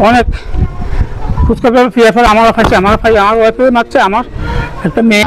অনেক ফুচকা ফিরে আমারও খাইছে, আমার ওয়াইফে মারছে, আমার একটা মেয়ে।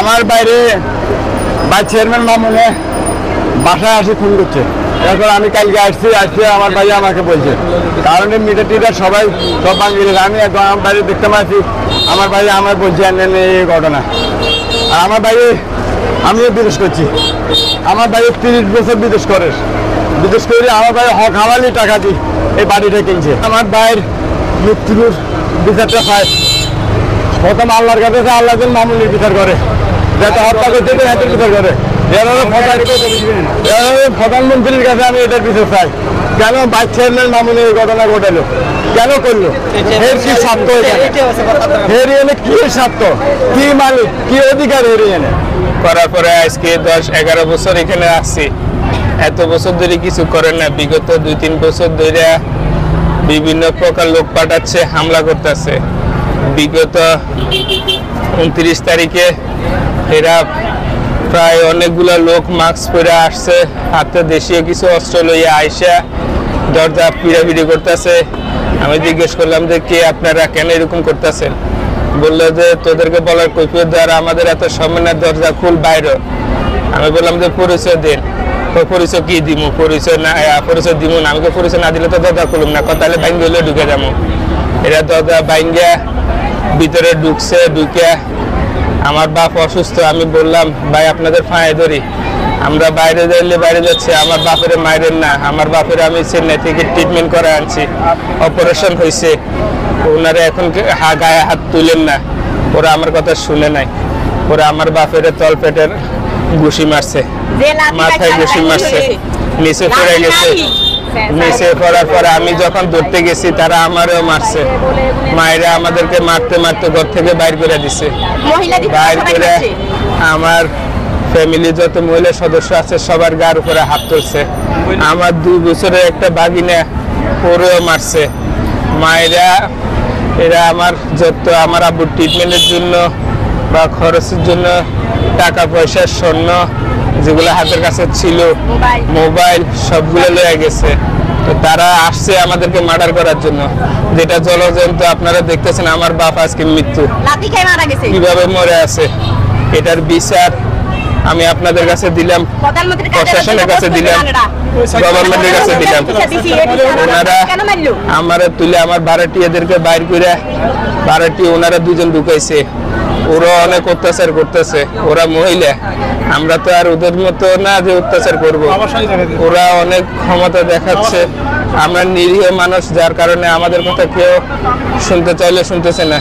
আমার বাইরে ভাই চেয়ারম্যান মামুনে বাসায় আসে ফোন করছে। এখন আমি কালকে আসছি আমার ভাই আমাকে বলছে, কারণ মিটার টিটার সবাই সব বাঙালি। আমি একদম আমার বাইরে দেখতে পাচ্ছি, আমার ভাই আমার বলছে এই ঘটনা। আর আমার ভাই আমিও বিদেশ করছি, আমার ভাই 30 বছর বিদেশ করে আমার ভাই হক হাওয়ালি টাকা দিই এই বাড়িটা কিনছে। আমার ভাইয়ের মৃত্যুর বিচারটা পায় প্রথম আল্লাহর কাছে, আল্লাহ যেন মামুনের বিচার করে, যাতে হত্যা করতে হাতের বিচার করে। প্রধানমন্ত্রীর কাছে আমি এটার বিচার চাই, কেন ভাইস চেয়ারম্যান মামুনের এই ঘটনা ঘটালো, কেন করলো, এর কি স্বার্থ, এর এনে কি স্বার্থ, কি মালিক, কি অধিকার এর এনে করার পরে আজকে 10-11 বছর এখানে আসছি। এত বছর ধরে কিছু করেন না, বিগত 2-3 বছর ধরে বিভিন্ন প্রকার লোক পাঠাচ্ছে, হামলা করতেছে। বিগত 29 তারিখে এরা প্রায় অনেকগুলো লোক মাস্ক পরে আসছে, হাতে দেশীয় কিছু অস্ত্র লইয়া আইসা দরজা পিড়াপিড়ি করতেছে। আমি জিজ্ঞেস করলাম যে কে আপনারা, কেন এরকম করতেছেন? বললো যে তোদেরকে বলার কৈফিয়ত দ্বারা আমাদের এত সামনের দরজা খুল বাইরে। আমি বললাম যে পরিচয় দিন। পরিচয় কি দিব? পরিচয় না, পরিচয় দিব না। আমাকে পরিচয় না দিলে তো দরজা খুলুম না, তাহলে বাইঙ্গ হলে ঢুকে যাবো। এরা দরজা বাইঙ্গা ভিতরে ঢুকছে। ঢুকে আমার বাপ অসুস্থ, আমি বললাম ভাই আপনাদের ফাঁয়ে ধরি, আমরা বাইরে যাইলে বাইরে যাচ্ছি, আমার বাপের মায়ের না, আমার বাপের আমি চেন্নাই থেকে ট্রিটমেন্ট করে আনছি, অপারেশন হয়েছে, ওনারা এখন গায়ে হাত তুলেন না। ওরা আমার কথা শুনে নাই, ওরা আমার বাপের তলপেটের ঘুষি মারছে, মাথায় ঘুষি মারছে, নিচে পড়ে গেছে। নিচে পড়ার পরে আমি যখন ধরতে গেছি তারা আমারও মারছে। মায়েরা আমাদেরকে মারতে মারতে ঘর থেকে বাইর করে দিছে। বাইর করে আমার ফ্যামিলি যত মহিলা সদস্য আছে সবার গার উপরে হাত তুলছে। আমার 2 বছরের একটা ভাগিনা, ওরেও মারছে। মায়েরা এরা আমার যত আমার আব্বুর ট্রিটমেন্টের জন্য বা খরচের জন্য টাকা পয়সা, স্বর্ণ যেগুলো হাতের কাছে ছিল, মোবাইল সবগুলো লয়ে গেছে। তো তারা আসছে আমাদেরকে মার্ডার করার জন্য, যেটা জলজন্ত আপনারা দেখতেছেন। আমার বাপ আজকে মৃত্যু কিভাবে মরে আছে, এটার বিচার আমি আপনাদের কাছে দিলাম, প্রশাসনের কাছে দিলাম, গভর্নমেন্টের কাছে দিলাম। ওনারা আমার তুলে আমার ভাড়াটিয়াদেরকে বাইর করে ভাড়াটি ওনারা 2 জন ঢুকাইছে। ওরা অনেক অত্যাচার করতেছে, ওরা মহিলা, আমরা তো আর ওদের মতো না যে অত্যাচার করব। ওরা অনেক ক্ষমতা দেখাচ্ছে, আমরা নিরীহ মানুষ, যার কারণে আমাদের কথা কেউ শুনতে চাইলে শুনতেছে না।